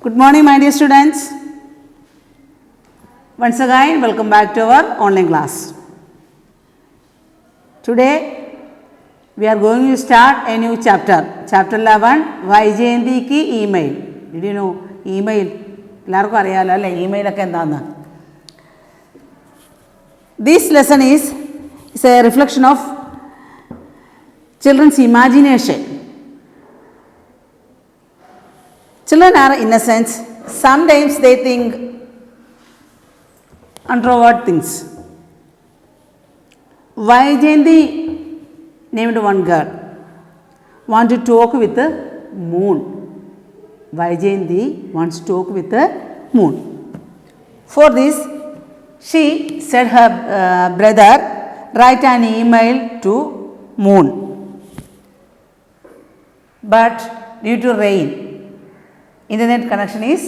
Good morning, my dear students. Once again, welcome back to our online class. Today, we are going to start a new chapter. Chapter 11, Vaijayanti ki email. Did you know email? എല്ലാവർക്കും അറിയാമല്ലോ അല്ലേ ഇമെയിലൊക്കെ എന്താണെന്ന്. This lesson is a reflection of children's imagination. Children are innocent. Sometimes they think untoward things. Vaijayanti named one girl want to talk with the moon. Vaijayanti wants to talk with the moon. For this, she said her brother write an email to moon. But due to rain, internet connection is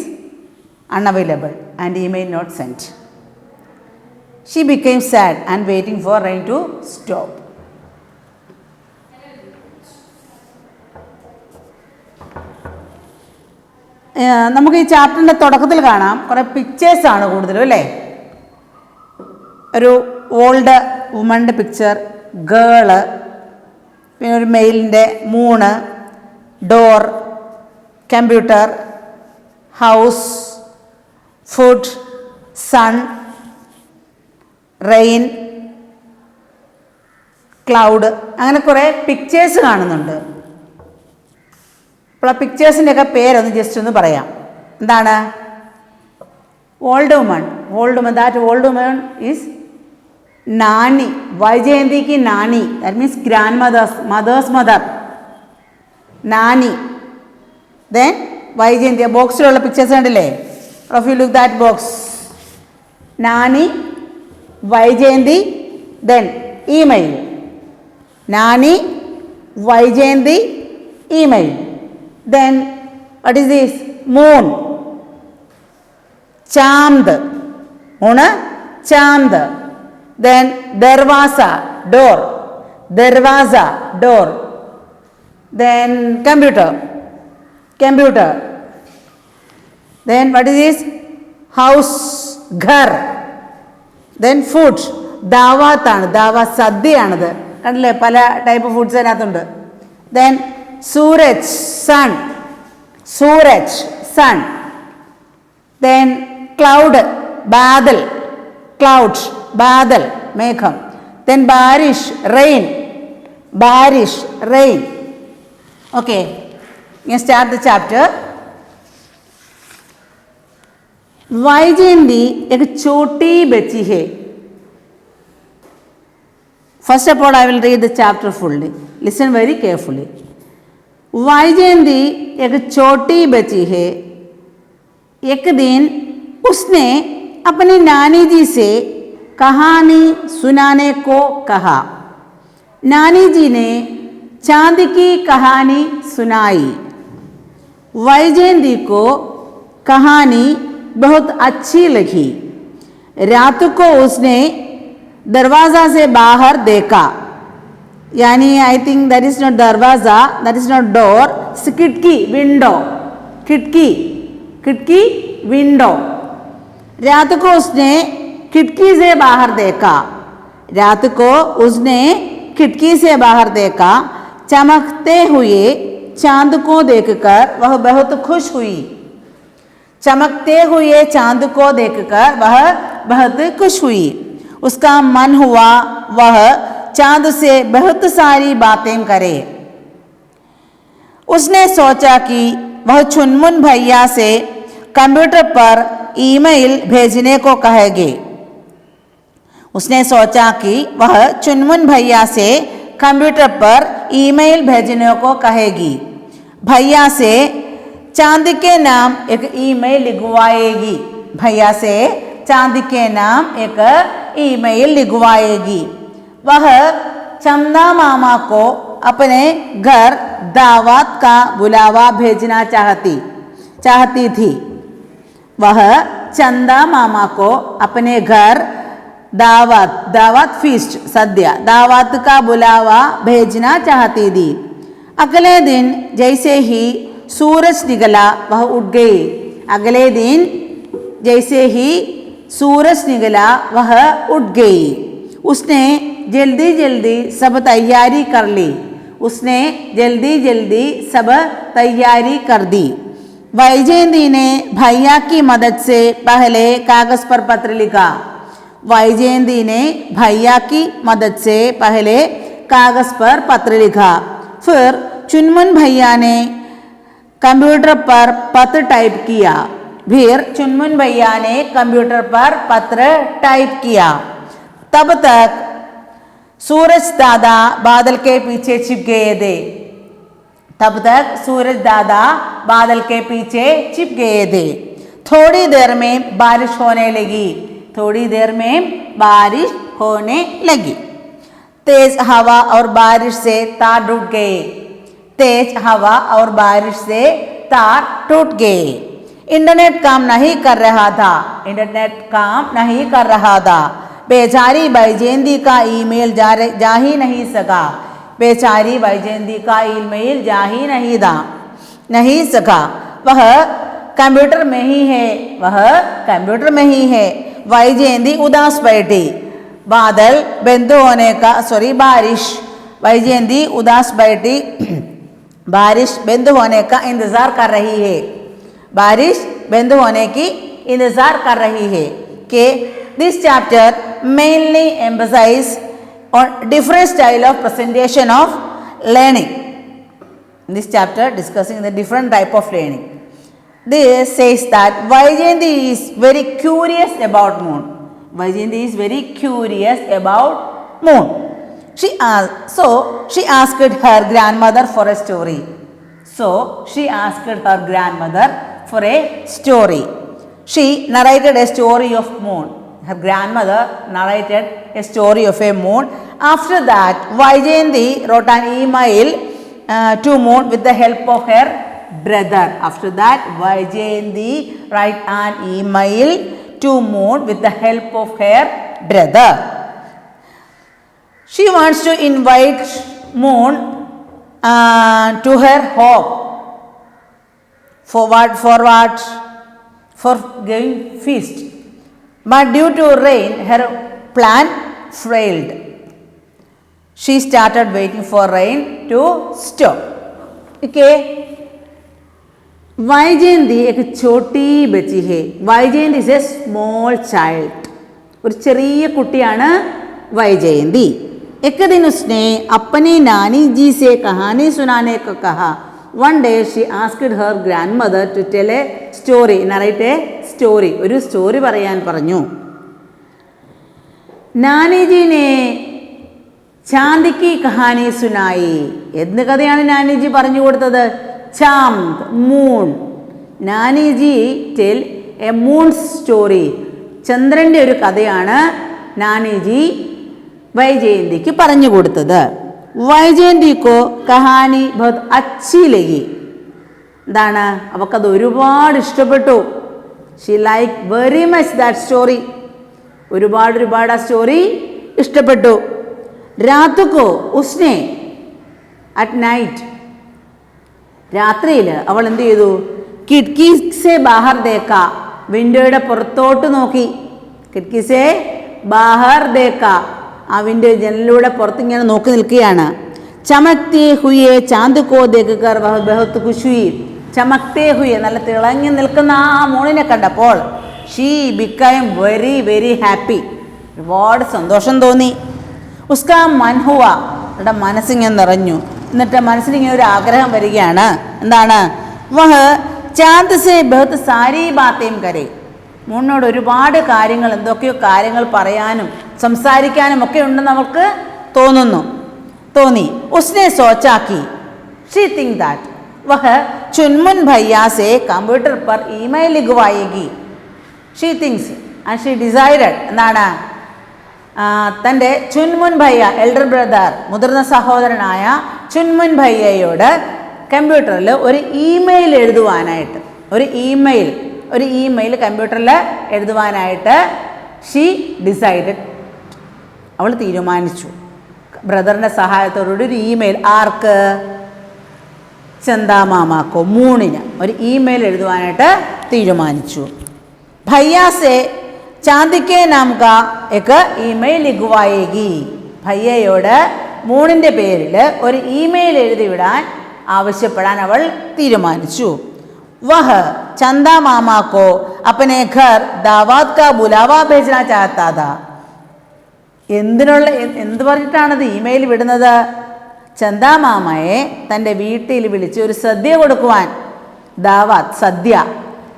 unavailable and email not sent. She became sad and waiting for rain to stop. നമുക്ക് ഈ ചാപ്റ്ററിൻ്റെ തുടക്കത്തിൽ കാണാം കുറേ പിക്ചേഴ്സാണ് കൂടുതലും അല്ലേ. ഒരു old വുമൻ്റെ picture, girl, പിന്നെ ഒരു മെയിലിൻ്റെ, moon, door, computer, house, food, sun, rain, cloud, അങ്ങനെ കുറേ പിക്ചേഴ്സ് കാണുന്നുണ്ട്. അപ്പോൾ ആ പിക്ചേഴ്സിൻ്റെയൊക്കെ പേരൊന്ന് ജസ്റ്റ് ഒന്ന് പറയാം. എന്താണ്? Old woman. That old woman is nani. വൈജയന്തിക്ക് nani, that means grandmother's mother, nani. Then Vaijayanti, ബോക്സിലുള്ള പിക്ചേഴ്സ് കണ്ടില്ലേ? If you look that box, nani, Vaijayanti, then email. Nani, Vaijayanti, email. Then what is this? Moon. Chand. Moon, chand. Then darwaza, door. Darwaza, door. Then computer. Then what is this? House, ghar. Then food. Dawat ആണ്. ദാവ സദ്യയാണത്. കണ്ടില്ലേ, പല type foods അതിനകത്തുണ്ട്. Then Suraj, sun. Then cloud, badal. Megham. Then barish, rain. Okay, let's start the chapter. Vaijayanti ek choti bachi hai. First of all, I will read the chapter fully. Listen very carefully. वाइजयंती एक छोटी बच्ची है. एक दिन उसने अपनी नानी जी से कहानी सुनाने को कहा. नानी जी ने चांद की कहानी सुनाई. वाइजयंती को कहानी बहुत अच्छी लगी. रात को उसने दरवाज़ा से बाहर देखा. यानी I think that is not दरवाजा, दैट इज नॉट डोर, खिड़की, विंडो. रात को उसने खिड़की से बाहर देखा. चमकते हुए चांद को देखकर वह बहुत खुश हुई. उसका मन हुआ वह चांद से बहुत सारी बातें करे. उसने सोचा कि वह चुनमुन भैया से कंप्यूटर पर ईमेल भेजने को कहेगी. भैया से चांद के नाम एक ईमेल लिखवाएगी. वह चंदा मामा को अपने घर दावत का बुलावा भेजना चाहती थी. वह चंदा मामा को अपने घर दावत फीस्ट, सद्या, दावत का बुलावा भेजना चाहती थी. अगले दिन जैसे ही सूरज निकला वह उठ गई. अगले दिन जैसे ही सूरज निकला वह उठ गई। उसने जल्दी जल्दी सब तैयारी कर ली। उसने जल्दी जल्दी सब तैयारी कर दी। वैजयंती ने भैया की मदद से पहले कागज पर पत्र लिखा। वैजयंती ने भैया की मदद से पहले कागज पर पत्र लिखा। फिर चुनमुन भैया ने कंप्यूटर पर पत्र टाइप किया। फिर चुनमुन भैया ने कंप्यूटर पर पत्र टाइप किया। तब तक सूरज दादा बादल के पीछे छिप गए थे। तब तक सूरज दादा बादल के पीछे छिप गए थे। थोड़ी देर में बारिश होने लगी। थोड़ी देर में बारिश होने लगी। तेज हवा और बारिश से तार टूट गए। तेज हवा और बारिश से तार टूट गए। इंटरनेट काम नहीं कर रहा था। इंटरनेट काम नहीं कर रहा था। बेचारी वैजयंती का ईमेल जा ही नहीं सका। बेचारी वैजयंती का ईमेल जा ही नहीं सका। वह कंप्यूटर में ही है। वह कंप्यूटर में ही है। वैजयंती उदास बैठी। बादल बंद होने का बारिश। वैजयंती उदास बैठी। बारिश बंद होने का इंतजार कर रही है। बारिश बंद होने की इंतजार कर रही है। कि this chapter mainly emphasise on different style of presentation of learning. In this chapter discussing the different type of learning. This says that Vaijayanti is very curious about moon. Vaijayanti is very curious about moon. She asked her grandmother for a story. So she asked her grandmother for a story. She narrated a story of moon. Her grandmother narrated a story of a moon. After that, Vaijayanti wrote an email to moon with the help of her brother. After that, Vaijayanti write an email to moon with the help of her brother. She wants to invite moon to her home. For what? For giving feast. But due to rain, her plan failed. She started waiting for rain to stop. Okay. Vaijayanti एक छोटी बच्ची है. Vaijayanti is a small child. ഒരു ചെറിയ കുട്ടിയാണ് वैजयंती. एक दिन उसने अपनी नानी जी से कहानी सुनाने को कहा. One day she asked her grandmother to tell a story, narrate a story. ഒരു സ്റ്റോറി പറയാൻ പറഞ്ഞു. നാനി ജി ने ചാന്ദ് की कहानी सुनाई. എന്ത് കഥയാണ് നാനി ജി പറഞ്ഞു കൊടുത്തത്? Chand, moon. Nani G tell A moon story. ചന്ദ്രൻ്റെ ഒരു കഥയാണ് നാനി ജി വൈജയന്തിക്ക് പറഞ്ഞു കൊടുത്തത്. വൈജയന്തിക്കോ കഹാനി ബഹുത് അച്ഛി ലഗി. എന്താണ്? അവൾക്കത് ഒരുപാട് ഇഷ്ടപ്പെട്ടു. She like very much that story. ഒരുപാട് ആ സ്റ്റോറി ഇഷ്ടപ്പെട്ടു. രാത്രിക്കോ ഉസ്നെ അറ്റ് നൈറ്റ്, രാത്രിയിൽ അവൾ എന്ത് ചെയ്തു? കിഡ്കി സെ ബാഹർ ദേക്ക, വിൻഡോയുടെ പുറത്തോട്ട് നോക്കി. കിഡ്കി സെ ബാഹർ ദേക്ക, ആ വിൻഡോ ജനലിലൂടെ പുറത്തിങ്ങനെ നോക്കി നിൽക്കുകയാണ്. ചമക്തേ ഹുയെ ചാന്ദ് കോ ദേഖ്കർ വഹ് ബഹുത് ഖുശ് ഹുയി. ചമക്തേ ഹുയെ, നല്ല തിളങ്ങി നിൽക്കുന്ന ആ മൂണിനെ കണ്ടപ്പോൾ she became very very happy, ഒരുപാട് സന്തോഷം തോന്നി. ഉസ്കാ മൻ ഹുവ, അവരുടെ മനസ്സിങ്ങനെ നിറഞ്ഞു. എന്നിട്ട് മനസ്സിലിങ്ങനെ ഒരു ആഗ്രഹം വരികയാണ്. എന്താണ്? വഹ് ചാന്ദ് സെ ബഹുത് സാരി ബാത്തേം കരേ, മൂണിനോട് ഒരുപാട് കാര്യങ്ങൾ, എന്തൊക്കെയോ കാര്യങ്ങൾ പറയാനും സംസാരിക്കാനും ഒക്കെ ഉണ്ടെന്ന് അവൾക്ക് തോന്നി. ഉസ്നെ സോച്ചാക്കി, ഷീ തിങ്ക് ദാറ്റ് വഹ് ചുൻമുൻ ഭയ്യ സെ കമ്പ്യൂട്ടർ पर ईमेल लिखवाएगी. She thinks and she decided, എന്താണ്? തൻ്റെ ചുൻമുൻ ഭയ്യ, എൽഡർ ബ്രദർ, മുതിർന്ന സഹോദരനായ ചുൻമുൻ ഭയ്യയോട് കമ്പ്യൂട്ടറിൽ ഒരു ഇമെയിൽ എഴുതുവാനായിട്ട്, ഒരു ഇമെയിൽ കമ്പ്യൂട്ടറിൽ എഴുതുവാനായിട്ട് ഷീ ഡിസൈഡഡ്, അവൾ തീരുമാനിച്ചു. ബ്രദറിൻ്റെ സഹായത്തോടുകൂടി ഒരു ഇമെയിൽ, ആർക്ക്? ചന്ദാമാമാക്കോ 3-ന് ഒരു ഇമെയിൽ എഴുതുവാനായിട്ട് തീരുമാനിച്ചു. ഭയ്യാസെ ചാന്ദിക്കേ നാം കാ എക്ക് ഇമെയിൽ ലിഖ്വായേഗി. ഭയ്യയോട് 3-ന്റെ പേരിൽ ഒരു ഇമെയിൽ എഴുതി വിടാൻ ആവശ്യപ്പെടാൻ അവൾ തീരുമാനിച്ചു. വഹ് ചന്ദാ മാമാക്കോ അപ്പനെ ഘർ ദാവാത് കാ ബുലാവ ഭേജന ചാഹത്താ താ. എന്ത് പറഞ്ഞിട്ടാണത് ഇമെയിൽ വിടുന്നത്? ചന്ദാമാമയെ തൻ്റെ വീട്ടിൽ വിളിച്ച് ഒരു സദ്യ കൊടുക്കുവാൻ, ദാവാത്ത് സദ്യ,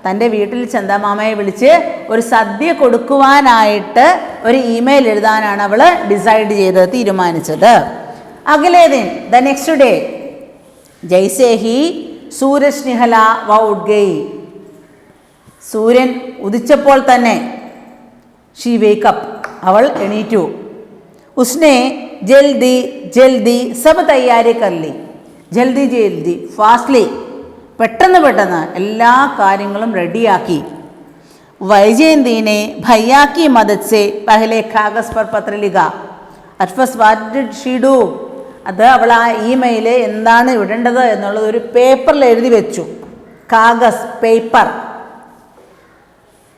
തൻ്റെ വീട്ടിൽ ചന്ദാമാമയെ വിളിച്ച് ഒരു സദ്യ കൊടുക്കുവാനായിട്ട് ഒരു ഇമെയിൽ എഴുതാനാണ് അവൾ ഡിസൈഡ് ചെയ്തത്, തീരുമാനിച്ചത്. അഗലേ ദിൻ ദ നെക്സ്റ്റ് ഡേ ജൈസേ ഹി സൂരജ് നിഹല വ ഉഠ് ഗയി. സൂര്യൻ ഉദിച്ചപ്പോൾ തന്നെ ഷീ വേക്കപ്പ്, അവൾ എണീറ്റു. ഉസ്നെ ജൽദി ജൽദി സബ് തയ്യാറി കർലി. ജൽദി ജൽദി ഫാസ്റ്റ്ലി, പെട്ടെന്ന് എല്ലാ കാര്യങ്ങളും റെഡിയാക്കി. വൈജയന്തിനെ ഭയ്യാക്കി മദദ് സെ പഹലെ കാഗസ് പർ പത്ര ലിഖ. At first what did she do? അത് അവൾ ആ ഇമെയിൽ എന്താണ് ഇടേണ്ടത് എന്നുള്ളത് ഒരു പേപ്പറിൽ എഴുതി വെച്ചു. കാഗസ് പേപ്പർ,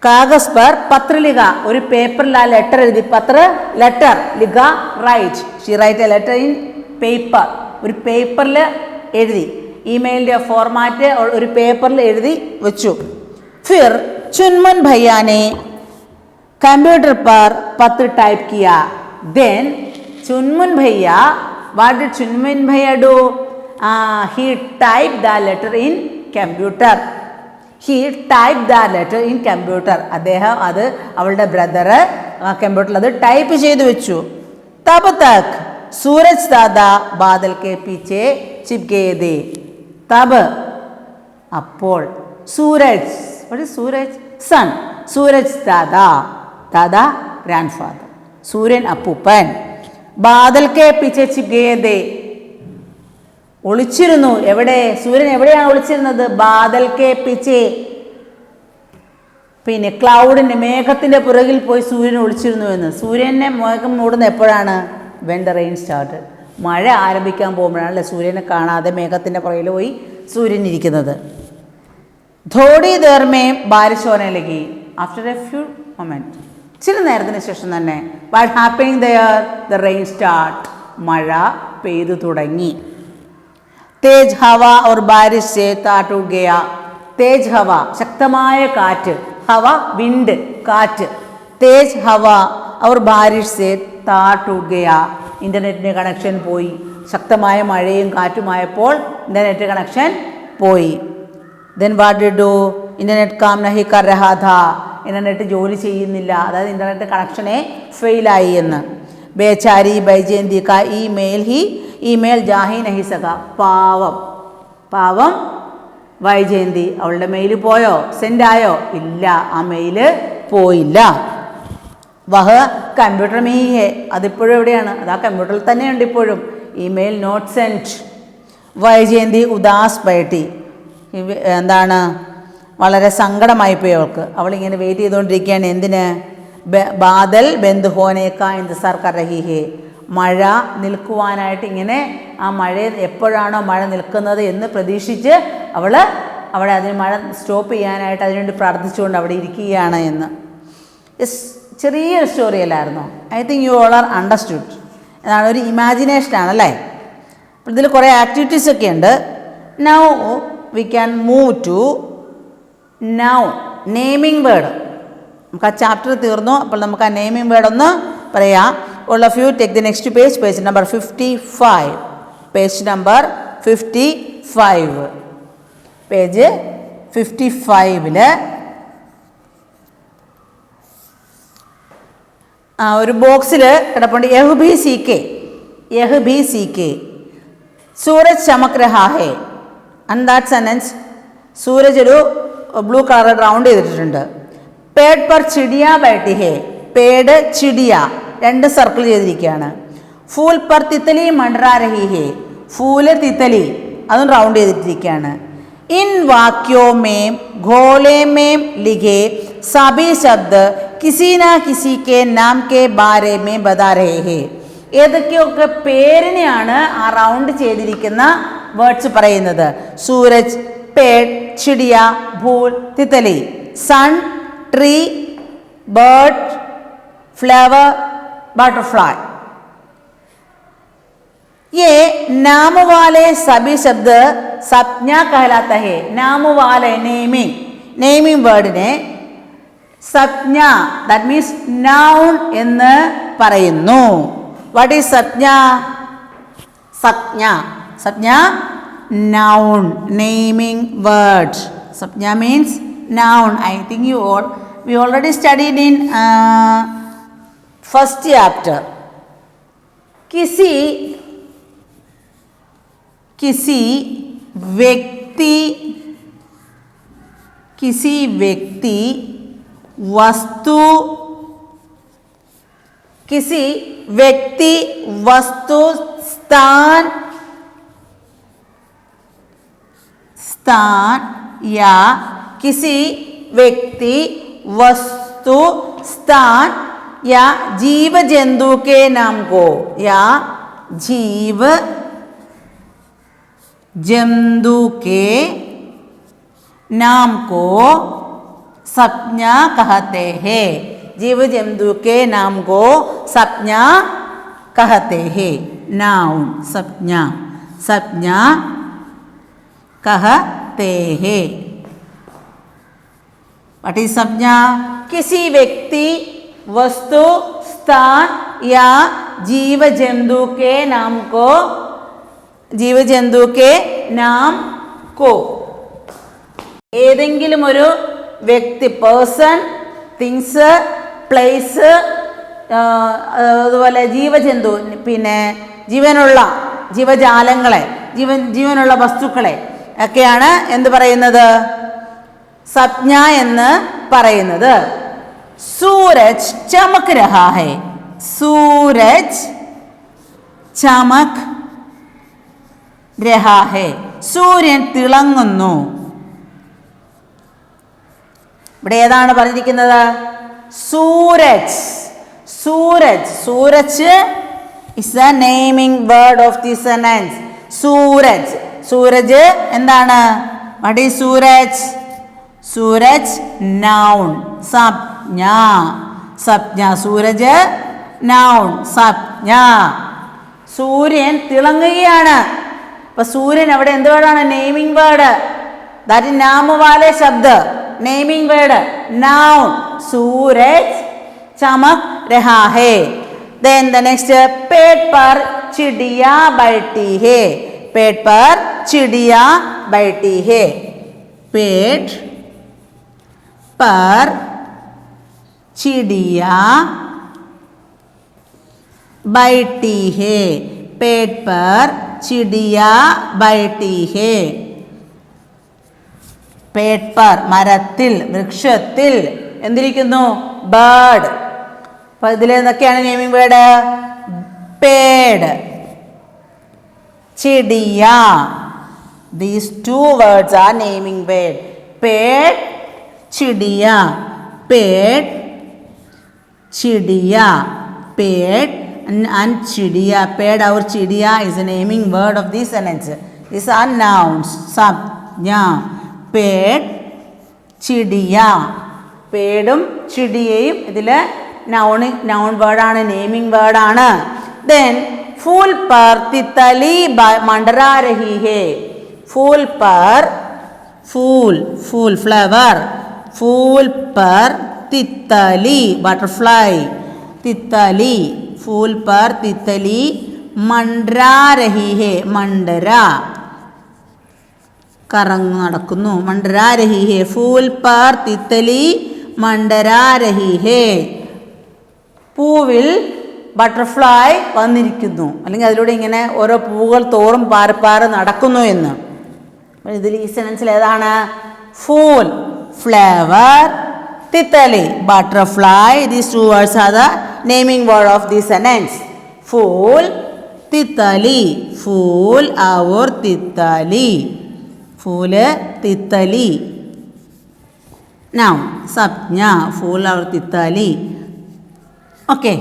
കാഗസ് പർ പത്ര ലിഖ, ഒരു പേപ്പറിൽ ആ ലെറ്റർ എഴുതി. പത്ര ലെറ്റർ, ലിഖ write, she write a letter in paper, ഒരു പേപ്പറിൽ എഴുതി. ഇമെയിലിൻ്റെ ഫോർമാറ്റ് ഒരു പേപ്പറിൽ എഴുതി വെച്ചു. ഫിർ ചുൻമുൻ ഭയ്യാനെ കമ്പ്യൂട്ടർ पर पत्र टाइप किया. Then चुनमुन भैया, what did चुनमुन भैया do? He typed the letter in computer. He typed the letter in computer. അദ്ദേഹം അത് അവളുടെ ബ്രദർ കമ്പ്യൂട്ടറിൽ അത് ടൈപ്പ് ചെയ്ത് വെച്ചു. തബ് തക് സൂരജ് ദാദാ ബാദൽ കെ പീച്ചെ ചിപ്കേ ദേ. തബ് അപ്പോൾ, സൂരജ്, what is സൂരജ്? സൺ. സൂരജ് ദാദാ, ദാദാ ഗ്രാൻഡ് ഫാദർ, സൂര്യൻ അപ്പൂപ്പൻ. ബാദൽ കെ പീച്ചെ ചിപ്കേ ദേ, ഒളിച്ചിരുന്നു. എവിടെ? സൂര്യൻ എവിടെയാണ് ഒളിച്ചിരുന്നത്? ബാദൽ കെ പീച്ചെ, പിന്നെ ക്ലൗഡിൻ്റെ, മേഘത്തിൻ്റെ പുറകിൽ പോയി സൂര്യൻ ഒളിച്ചിരുന്നു എന്ന്. സൂര്യനെ മേഘം മൂടുന്നത് എപ്പോഴാണ്? വെൻ ദ റെയിൻ സ്റ്റാർട്ടഡ്, മഴ ആരംഭിക്കാൻ പോകുമ്പോഴാണ് അല്ലേ സൂര്യനെ കാണാതെ മേഘത്തിൻ്റെ പുറകിൽ പോയി സൂര്യൻ ഇരിക്കുന്നത്. ധോടി ദേർമേ ബാരിഷ് ഹോനെ ലഗി. ആഫ്റ്റർ എ ഫ്യൂ മൊമെൻറ്റ്, ചില നേരത്തിന് ശേഷം തന്നെ, what happening there? The rain start, മഴ പെയ്തു തുടങ്ങി. തേജ് ഹവ और बारिश से ताट उठ गया. തേജ് ഹവ, ശക്തമായ കാറ്റ്. ഹവ വിൻഡ്, കാറ്റ്. തേജ് ഹവ और बारिश से ताट उठ गया. ഇൻ്റർനെറ്റിൻ്റെ കണക്ഷൻ പോയി. ശക്തമായ മഴയും കാറ്റുമായപ്പോൾ ഇൻ്റർനെറ്റ് കണക്ഷൻ പോയി. Then what did do? Internet calm നഹി കർ രഹാ ഥാ. ഇൻ്റർനെറ്റ് ജോലി ചെയ്യുന്നില്ല, അതായത് ഇൻ്റർനെറ്റ് കണക്ഷനെ ഫെയിലായി എന്ന്. ബേചാരി ബൈജയന്തി കാ ഇമെയിൽ ഹി ഇമെയിൽ ജാഹി നഹി സക. പാവം, പാവം വൈജയന്തി, അവളുടെ മെയിൽ പോയോ? സെൻഡായോ? ഇല്ല, ആ മെയിൽ പോയില്ല. വഹ കമ്പ്യൂട്ടർ മീ ഹേ, അതിപ്പോഴും എവിടെയാണ്? അത് ആ കമ്പ്യൂട്ടറിൽ തന്നെയുണ്ട് ഇപ്പോഴും. Email not sent. വൈജയന്തി ഉദാസ് ബൈട്ടി, എന്താണ്, വളരെ സങ്കടമായിപ്പോയി അവൾക്ക്. അവളിങ്ങനെ വെയിറ്റ് ചെയ്തുകൊണ്ടിരിക്കുകയാണ്. എന്തിന്? ബാദൽ ബന്ദ് ഹോനേക്ക ഇന്തസാർ കർ രഹി ഹേ. മഴ നിൽക്കുവാനായിട്ട് ഇങ്ങനെ, ആ മഴ എപ്പോഴാണോ മഴ നിൽക്കുന്നത് എന്ന് പ്രതീക്ഷിച്ച് അവിടെ അതിന് മഴ സ്റ്റോപ്പ് ചെയ്യാനായിട്ട് അതിനുവേണ്ടി പ്രാർത്ഥിച്ചുകൊണ്ട് അവിടെ ഇരിക്കുകയാണ് എന്ന്. ചെറിയൊരു സ്റ്റോറി അല്ലായിരുന്നോ? I think you all are understood. എന്നാണ്, ഒരു ഇമാജിനേഷനാണല്ലേ. അപ്പോൾ ഇതിൽ കുറേ ആക്ടിവിറ്റീസ് ഒക്കെ ഉണ്ട്. Now we can move to noun, naming word. നമുക്ക് ആ ചാപ്റ്റർ തീർന്നു. അപ്പോൾ നമുക്ക് ആ നെയിമിംഗ് വേർഡ് ഒന്ന് പറയാം. All of you take the next page, page number 55. Page number 55. Page 55-ൽ ഒരു ബോക്സിൽ കിടപ്പുണ്ട് യഹ് ഭി സീക്കെ, യഹ് ഭി സീക്കെ. സൂരജ് ചമക് രഹാ ഹേ. ആൻഡ് ദാറ്റ് സെൻറ്റൻസ്, സൂരജ് ഒരു ബ്ലൂ കളർ റൗണ്ട് ചെയ്തിട്ടുണ്ട്. പേഡ് പർ ചിടിയ ബൈട്ടി ഹേ. പേഡ് ചിടിയ, രണ്ട് സർക്കിൾ ചെയ്തിരിക്കുകയാണ്. ഫൂൽ പർ തിത്തലി മണ്ഡറാ രഹി ഹേ. ഫൂല് തിത്തലി, അതും റൗണ്ട് ചെയ്തിട്ടിരിക്കുകയാണ്. ഇൻ വാക്യോ മേം ഘോളേ മേം ലിഖേ സഭി ശബ്ദ് കിസി നാ കിസി കെ നാം കെ ബാരെ മേ ബതാ രഹേ ഹേ. ഏതൊക്കെയൊക്കെ പേരിനെയാണ് ആ റൗണ്ട് ചെയ്തിരിക്കുന്ന വേർഡ്സ് പറയുന്നത്. സൂരജ്, പേട്, ചിടിയ, ഭൂൽ, തിതലി. Sun, tree, bird, flower, butterfly. ये नाम वाले सभी शब्द संज्ञा कहलाता है. नाम वाले नेमिंग वर्ड ने संज्ञा, that means noun എന്ന് പറയുന്നു. What is संज्ञा? Noun, naming word. संज्ञा means noun. I think we already studied in first chapter. किसी व्यक्ति वस्तु स्थान या किसी व्यक्ति वस्तु स्थान या जीव जंतु के नाम को संज्ञा कहते हैं. जीव जंतु के नाम को संज्ञा कहते हैं. नाउन, संज्ञा कहते हैं. व्हाट इज संज्ञा? किसी व्यक्ति वस्तु स्थान या जीव जंतु के नाम को ഏതെങ്കിലും ഒരു വ്യക്തി, പേഴ്സൺ, തിങ്സ്, പ്ലേസ്, അതുപോലെ ജീവജന്തു, പിന്നെ ജീവജാലങ്ങളെ, ജീവനുള്ള വസ്തുക്കളെ ഒക്കെയാണ് എന്ത് പറയുന്നത്? സംജ്ഞ എന്ന് പറയുന്നത്. सूरज चमक रहा है. सूरज चमक रहा है. സൂര്യൻ തിളങ്ങുന്നു. ഇവിടെ ഏതാണ് പറഞ്ഞിരിക്കുന്നത്? Sooraj. Sooraj is the naming word of this sentence. Sooraj എന്താണ്? What is Sooraj? noun, संज्ञा. സൂരജ് noun, സംജ്ഞ. സൂര്യൻ തിളങ്ങുകയാണ്. അപ്പൊ സൂര്യൻ അവിടെ എന്ത് വേർഡാണ്? Naming word. ദാറ്റ് ഇസ് നാമ വാലെ ശബ്ദ. Naming word noun. सूरज चमक रहा है. Then the next, पेड़ पर चिड़िया बैठी है. पेड़ पर चिड़िया बैठी है. पेड़ पर चिड़िया बैठी है. पेड़ पर चिड़िया बैठी है. पेड़ पर മരത്തിൽ, വൃക്ഷത്തിൽ എന്തിരിക്കുന്നു? ബേർഡ്. അപ്പോൾ ഇതിൽ എന്തൊക്കെയാണ് നെയിമിംഗ് വേർഡ്? പേഡ്, ചിടിയ. These two words are naming word. പേഡ്, ചിടിയ. പേഡ്, ചിടിയ. പേഡ് and chidiya. Ped or chidiya is a naming word of this sentence. These are nouns. സംജ്ഞ. പേഡ്, ചിടിയ. പേഡും ചിടിയയും ഇതിൽ noun വേർഡാണ്, നെയിമിംഗ് വേർഡാണ്. Then फूल पर तितली मंडरा रही है. फूल पर, फूल फ्लावर. फूल पर तितली बटरफ्लाई. तितली. फूल पर तितली मंडरा रही है. मंडര കറങ്ങി നടക്കുന്നു. मंडरा रही है. फूल पर तितली मंडरा रही है. പൂവിൽ ബട്ടർഫ്ലൈ വന്നിരിക്കുന്നു, അല്ലെങ്കിൽ അതിലൂടെ ഇങ്ങനെ ഓരോ പൂവുകൾ തോറും പാറി നടക്കുന്നു എന്ന്. ഇതിൽ ഈ സെൻറ്റൻസിൽ ഏതാണ്? ഫൂൽ, ഫ്ലവർ, തിത്തലി, butterfly. These two words are the naming word of this sentence. ഫൂൽ, തിത്തലി. ഫൂൽ और തിത്തലി. ഫൂല്, തിത്തലി. नाउन संज्ञ. फूल और तितली. Okay.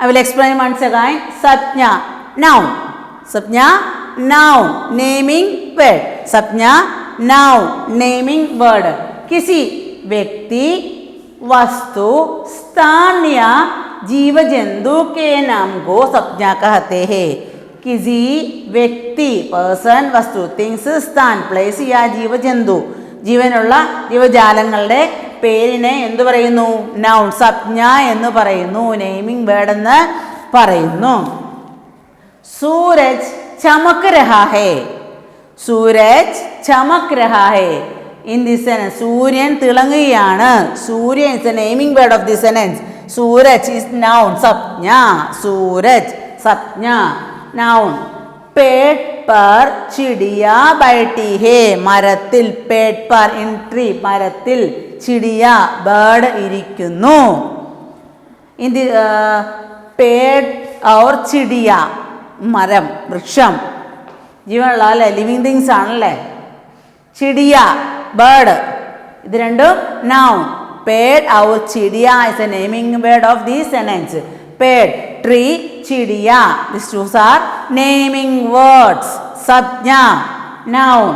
I will explain once again. Sapnya, noun. Sapnya, noun, naming word. Sapnya, noun, naming word. किसी व्यक्ति, वस्तु, स्थान या जीव जंतु के नाम को संज्ञा कहते हैं. किसी व्यक्ति, പേഴ്സൺ, വസ്തു, തിങ്സ്, സ്ഥാൻ, പ്ലേസ് या जीव जंतु ജീവനുള്ള ജീവജാലങ്ങളുടെ പേരിനെ എന്തു പറയുന്നു? നൗൺ, സംജ്ഞ എന്ന് പറയുന്നു, നെയിമിംഗ് വേർഡ് എന്ന് പറയുന്നു. സൂരജ് ചമക് രഹാ ഹേ. സൂരജ് ചമക് രഹാ ഹേ. ഇൻ ദിസ് സെൻസ് സൂര്യൻ തിളങ്ങുകയാണ്. സൂര്യൻ is a naming word of this sense. സൂരജ് ഇസ് നൗൺ, സംജ്ഞ. സൂരജ് സംജ്ഞ, നൗൺ. पेड़ पर चिड़िया बैठी है. മരത്തിൽ, पेड़ पर in tree, മരത്തിൽ, ചിടിയ ബേർഡ് ഇരിക്കുന്നു. in the पेड़ और ചിടിയ, മരം, വൃക്ഷം, ജീവനുള്ള അല്ലേ, ലിവിങ് തിങ്സ് ആണല്ലേ. ചിടിയ, ബേർഡ്, ഇത് രണ്ടും നൗൺ. पेड़ और चिड़िया is a naming word of this sentence. पेड़, tree, चिड़िया, these two are naming words. संज्ञा, noun.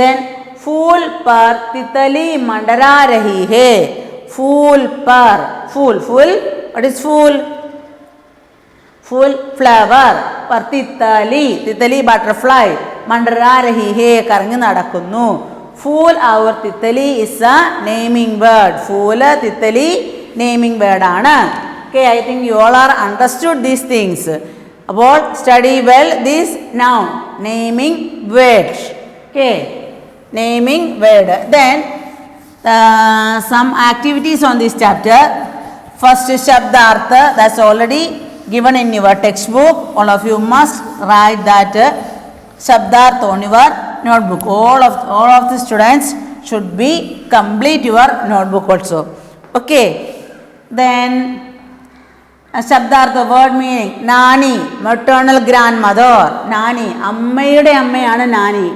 Then फूल पर तितली मंडरा रही है. फूल पर, फूल, फूल, what is fool? Fool, flower. पर तितली, तितली butterfly, मंडरा रही है, കറങ്ങി നടക്കുന്നു. फूल और तितली is a naming word. फूल, तितली naming word ആണ്. Okay, I think you all are understood these things. About study well this noun, naming words. Okay, naming word. Then some activities on this chapter. First, Shabdartha, that's already given in your textbook. All of you must write that Shabdartha on your notebook. All of the students should be complete your notebook also. Okay, then ശബ്ദാർത്ഥ word meaning. Nani, maternal grandmother. നാനി, അമ്മയുടെ അമ്മയാണ് നാനി.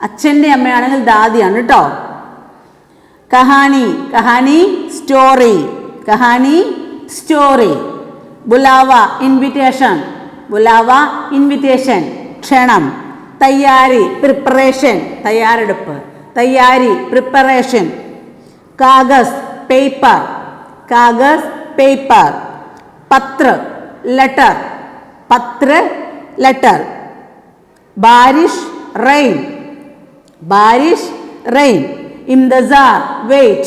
അച്ഛൻ്റെ അമ്മയാണെങ്കിൽ ദാദിയാണ് കേട്ടോ. കഹാനി, കഹാനി സ്റ്റോറി, കഹാനി സ്റ്റോറി. ബുലാവ, ഇൻവിറ്റേഷൻ, ബുലാവ ഇൻവിറ്റേഷൻ, ക്ഷണം. തയ്യാരി, പ്രിപ്പറേഷൻ, തയ്യാറെടുപ്പ്, തയ്യാരി, പ്രിപ്പറേഷൻ. കാഗസ്, പേപ്പർ, കാഗസ്, പേപ്പർ. पत्र, letter, पत्र, letter. बारिश, rain, बारिश, rain. इंतजार, wait,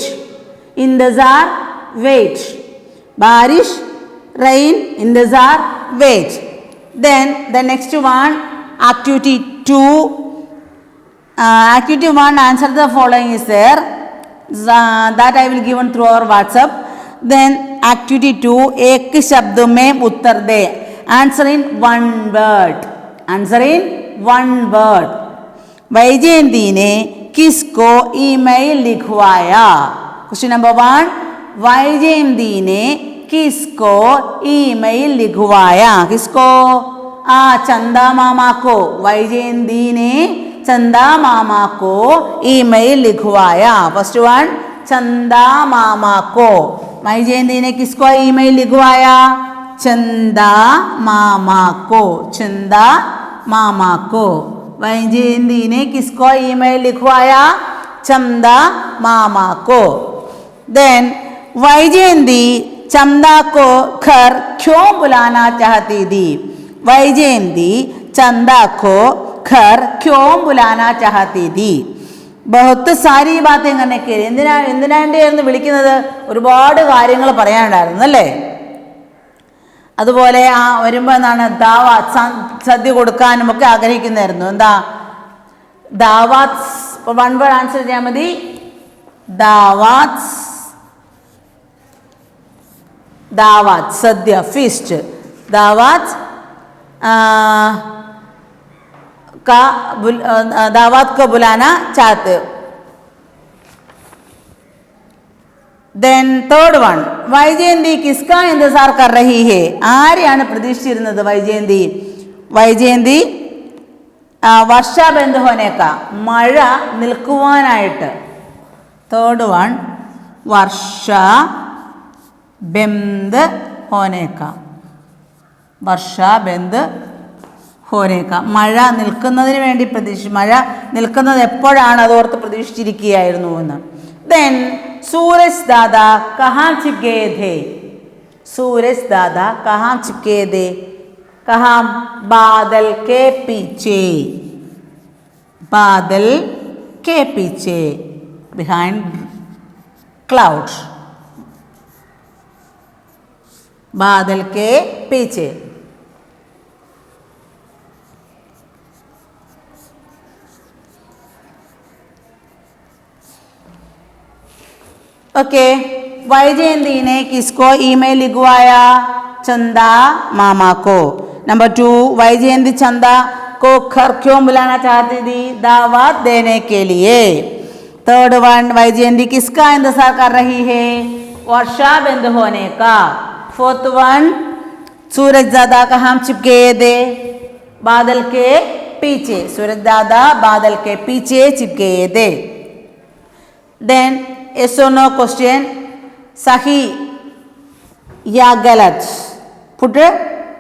इंतजार, wait. बारिश, rain, इंतजार, wait. Then the next one, activity 2. Activity 1, answer the following is there. That I will given through our WhatsApp. Then activity 2, एक शब्द में उत्तर दे. Answer in one word. Answer in one word. Vaijayanti ने किसको email लिखवाया? Question number 1, Vaijayanti ने किसको email लिखवाया? किसको? चंदा मामा को. वैजयंती ने चंदा मामा को ईमेल लिखवाया. फर्स्ट वन, चंदा मामा को. वैजयंती ने किसको ईमेल लिखवाया? चंदा मामा को. चंदा मामा को. वैजयंती ने किसको ईमेल लिखवाया? चंदा मामा को. देन वैजयंती चंदा को घर क्यों बुलाना चाहती थी? वैजयंती चंदा को घर क्यों बुलाना चाहती थी? ബഹുത്ത് സാരി ബാത്ത് അങ്ങനെയൊക്കെ. എന്തിനാണ്ടായിരുന്നു വിളിക്കുന്നത്? ഒരുപാട് കാര്യങ്ങൾ പറയാനുണ്ടായിരുന്നു അല്ലേ. അതുപോലെ വരുമ്പോൾ എന്താണ്, ദാവാത്ത്, സദ്യ കൊടുക്കാനും ഒക്കെ ആഗ്രഹിക്കുന്നതായിരുന്നു. എന്താ ദാവാത്ത്? വൺ വേർഡ് ആൻസർ ചെയ്യാൻ മതി. ദാവാത്ത്, ദാവാത്ത്, സദ്യ, ഫീസ്റ്റ്. ദാവാത്ത് दावत को बुलाना चाहते. देन थर्ड वन, वैजयंती किसका इंतजार कर रही है? ആരെയാണ് പ്രതീക്ഷിച്ചിരുന്നത് വൈജയന്തി? വൈജയന്തി വർഷ ബന്ദ് ഹോനേക്ക, മഴ നിൽക്കുവാനായിട്ട്. തേർഡ് വൺ, വർഷ ബന്ദ് ഹോനേക്ക, വർഷ ബന്ദ് ഹോനേക്ക, മഴ നിൽക്കുന്നതിന് വേണ്ടി മഴ നിൽക്കുന്നത് എപ്പോഴാണ് അതോർത്ത് പ്രതീക്ഷിച്ചിരിക്കുകയായിരുന്നു എന്ന്. ദെൻ സൂരജ് ദാദാ കഹാം ചിപ്കേ ഥേ, सूरज दादा कहाँ चिपके थे, कहाँ, बादल के पीछे, बादल के पीछे, बिहाइंड क्लाउड, बादल के पीछे. ओके, वैजयंती ने किसको ईमेल लिखवाया, चंदा मामा को. नंबर 2, वैजयंती चंदा को घर क्यों बुलाना चाहती थी, दावत देने के लिए. थर्ड वन, वैजयंती किसका इंतजार कर रही है, वर्षा बंद होने का. फोर्थ वन, सूरज दादा कहाँ चिपके थे, बादल के पीछे, सूरज दादा बादल के पीछे चिपके थे. Then yes or no question, सही या गलत, പുട്ട്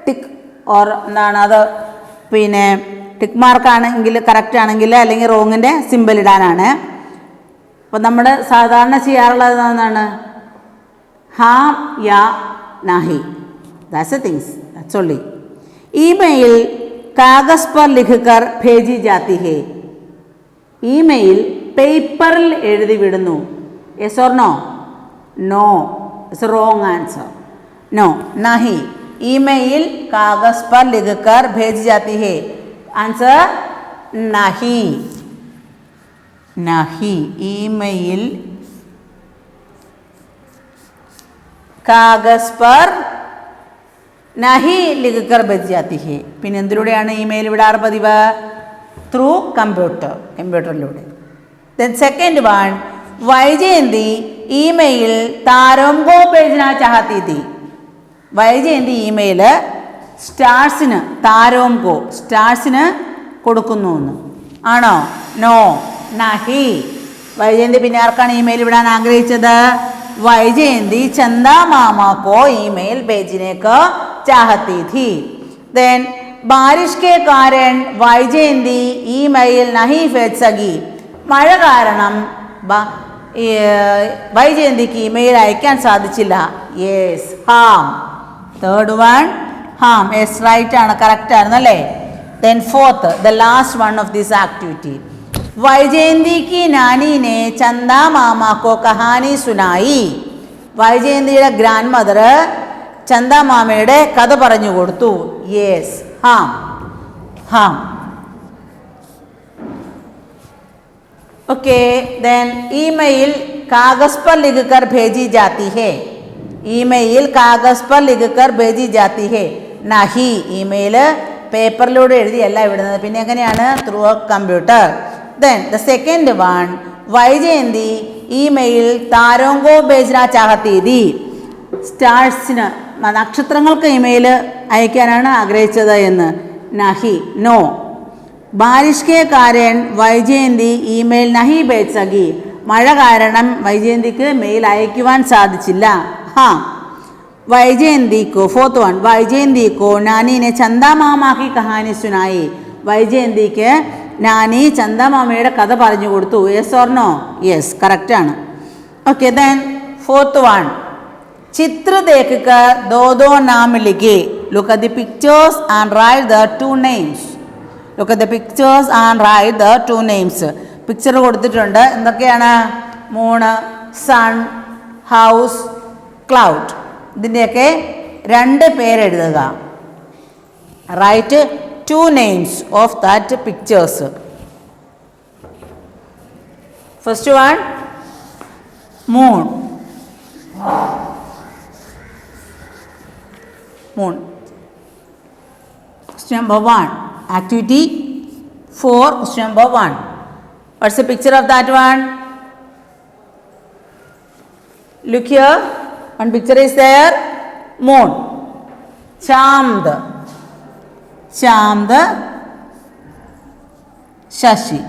ടിക്ക് ഓർ എന്താണ് അത്, പിന്നെ ടിക്ക് മാർക്ക് ആണെങ്കിൽ കറക്റ്റ് ആണെങ്കിൽ അല്ലെങ്കിൽ റോങ്ങിൻ്റെ സിമ്പിൾ ഇടാനാണ്. അപ്പോൾ നമ്മൾ സാധാരണ ചെയ്യാറുള്ളത് എന്താണ്, ഹാം യാ നാഹി, that's a things, that's only. Email कागज पर लिखकर भेजी जाती है, ईमेल പേപ്പറിൽ എഴുതി വിടുന്നു. Yes or no, no, it's a wrong answer, no, नहीं. ईमेल कागज पर लिखकर भेजी जाती है, आंसर नहीं, नहीं. ईमेल कागज पर नहीं लिखकर भेजी जाती है. പിന്നെ എന്തിലൂടെയാണ് ഇമെയിൽ വിടാറ് പതിവ്, ത്രൂ കമ്പ്യൂട്ടറിലൂടെ. Then second one, Vaijayanti email तारों को भेजना चाहती थी, वैजयंती ईमेल സ്റ്റാർസിന്, താരോം കോ സ്റ്റാർസിന് കൊടുക്കുന്നു എന്ന് ആണോ, നോ, നഹി. വൈജയന്തി പിന്നെ ആർക്കാണ് ഇമെയിൽ വിടാൻ ആഗ്രഹിച്ചത്, വൈജയന്തി ചന്ദാ മാമാ കോ ഇമെയിൽ भेजने को चाहती थी. देन बारिश के कारण वैजयंती ईमेल नहीं भेज सकी, മഴ കാരണം വൈജയന്തിക്ക് ഇമെയിൽ അയക്കാൻ സാധിച്ചില്ല. യെസ്, ഹാം. തേർഡ് വൺ ഹാം, യെസ്, റൈറ്റ് ആണ്, കറക്റ്റ് ആയിരുന്നല്ലേ. Then fourth, the last one of this activity, Vaijayanti की नानी ने चंदा मामा को कहानी सुनाई, വൈജയന്തിയുടെ ഗ്രാൻഡ് മദർ ചന്ദ മാമയുടെ കഥ പറഞ്ഞു കൊടുത്തു. യെസ്, ഹാം, ഹാം. ओके, देन ईमेल कागज पर लिखकर भेजी जाती है, ईमेल कागज पर लिखकर भेजी जाती है, नहीं. ഇമെയിൽ പേപ്പറിലൂടെ എഴുതിയല്ല വിടുന്നത്, പിന്നെ എങ്ങനെയാണ്, through a computer. Then the second one, Vaijayanthi email താരോं को भेजना चाहती थी, സ്റ്റാർസിന് നക്ഷത്രങ്ങൾക്ക് ഇമെയിൽ അയക്കാനാണ് ആഗ്രഹിച്ചത് എന്ന്. नहीं, नो. बारिश के कारण വൈജയന്തി ഇമെയിൽ നഹി भेज सकी, മഴ കാരണം വൈജയന്തിക്ക് മെയിൽ അയക്കുവാൻ സാധിച്ചില്ല. ഹാ, വൈജയന്തി को ഫോർത്ത് വൺ, വൈജയന്തി को नानी ने चंदा मामा की कहानी सुनाई, വൈജയന്തിക്ക് നാനി ചന്ദ മാമയുടെ കഥ പറഞ്ഞു കൊടുത്തു. Yes or no, yes, correct ആണ്. ഓക്കെ, ദെൻ ഫോർത്ത് വൺ, ചിത്ര देखकर दो दो नाम लिखे, look at the pictures and write the two names. look at the pictures and write the two names. Picture കൊടുത്തിട്ടുണ്ട്, എന്തൊക്കെയാണ്, മൂണ്, സൺ, ഹൗസ്, ക്ലൗഡ്. ഇതിൻ്റെയൊക്കെ രണ്ട് പേരെഴുതുക. Write two names of that pictures. First one, moon, moon. Question number 1, activity 4, question number 1. What's the picture of that one? Look here, one picture is there, moon, chand, chand, shashi.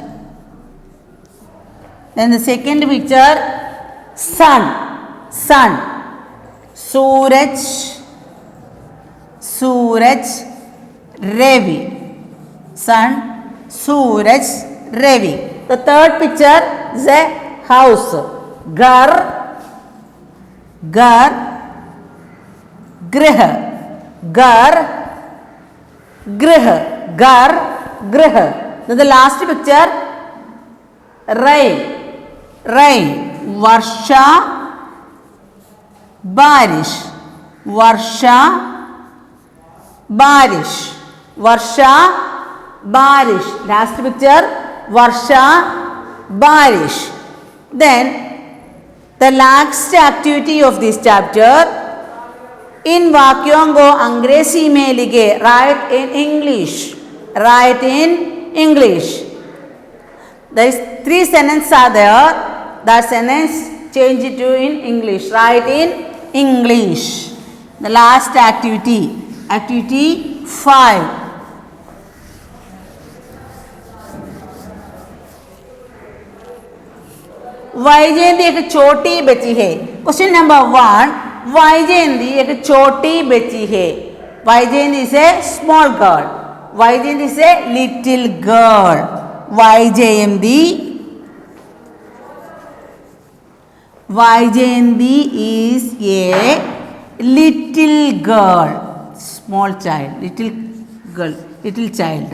Then the second picture, sun, sun, suraj, सूरज रवि. Sun, Suraj, Ravi. The third picture is a house. Gar, Gar, Grih. Gar, Grih. Gar, Grih. Then the last picture, rain. Rain. Varsha, Barish. Varsha, Barish. Varsha, Barish. Last picture, Varsha, Barish. Then the last activity of this chapter, in वाक्यों को अंग्रेजी में लिखे. Write in English. Write in English. There is 3 sentences are there. That sentence change it to in English. Write in English. The last activity, activity 5. Vaijayanti एक छोटी बच्ची है. Question number 1, Vaijayanti एक छोटी बच्ची है. Vaijayanti is a small girl. Vaijayanti is a little girl. Vaijayanti is a little girl. Small child. Little girl. Little child.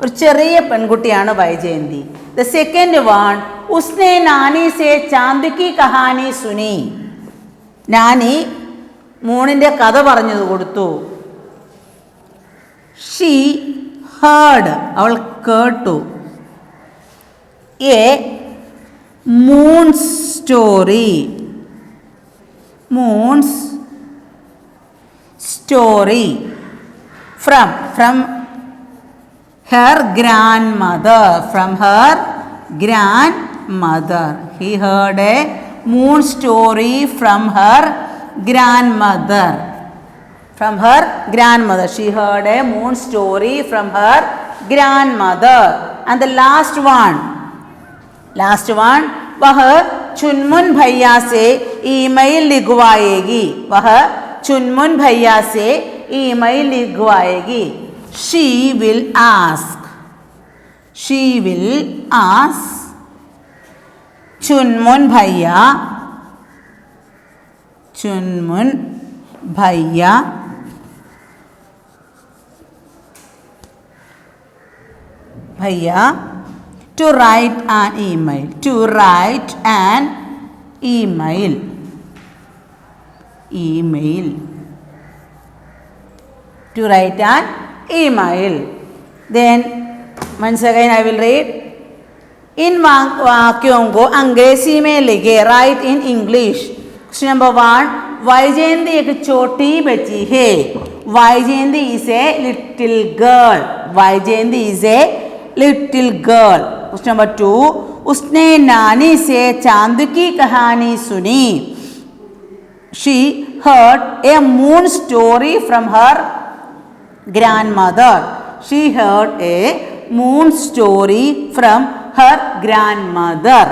ഒരു ചെറിയ പെൺകുട്ടിയാണ് വൈജയന്തി. The second one, उसने नानी से चांद की कहानी सुनी. നാനി മൂണിൻ്റെ കഥ പറഞ്ഞു കൊടുത്തു. She heard, അവൾ കേട്ടു. A moon's story. Moon's story from her grandmother. From her grandmother. He heard a moon story from her grandmother. From her grandmother. She heard a moon story from her grandmother. And the last one, वह चुनमुन भैया से email लिखवाएगी. वह चुनमुन भैया से email लिखवाएगी. She will ask. She will ask चुनमुन भैया to write an email. To write an email. To write an email. Then once again I will read. इन वाक्यों को अंग्रेजी में लिखे. Write in English. Question number 1, Vaijayanti एक छोटी बच्ची है. Vaijayanti is a little girl. Vaijayanti is a little girl. Question number 2, उसने नानी से चांद की कहानी सुनी. She heard a moon story from her grandmother. She heard a moon story from her grandmother.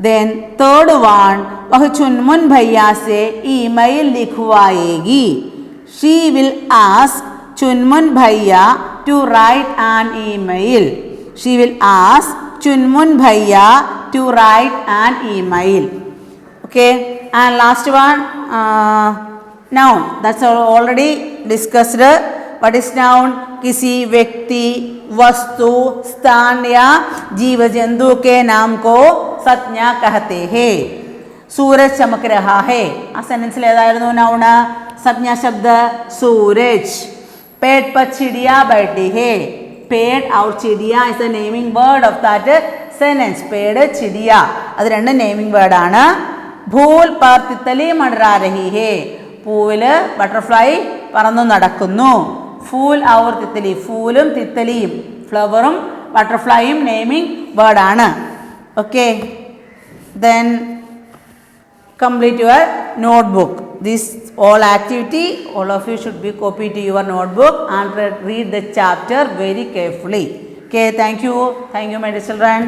Then third one, वह चुनमुन भैया से ईमेल लिखवाएगी. She will ask चुनमुन भैया to write an email. She will ask चुनमुन भैया to write an email. Okay, and last one, noun. That's already discussed. What is noun? किसी व्यक्ति, वस्तु, स्थान या जीव जंतु के नाम को संज्ञा कहते हैं. सूरज चमक रहा है. ആ സെന്റൻസിൽ ഏതായിരുന്നു നൗൺ? സംജ്ഞാ ശബ്ദ सूरज. पेड़ पर चिड़िया बैठी है. पेड़ और चिड़िया is the naming word of that sentence. पेड़ चिड़िया അത് രണ്ട് നെയിമിംഗ് വേർഡ് ആണ്. फूल पर तितली मंडरा रही है. പൂവില് ബട്ടർഫ്ലൈ പറന്നു നടക്കുന്നു. ഫൂൽ ഔർ തിത്തലി. ഫൂലും തിത്തലിയും ഫ്ലവറും ബട്ടർഫ്ലൈയും നെയിമിംഗ് വേർഡ് ആണ്. Okay, then complete your notebook. This all activity, all of you should be copied to your notebook and read the chapter very carefully. Okay, thank you my dear children.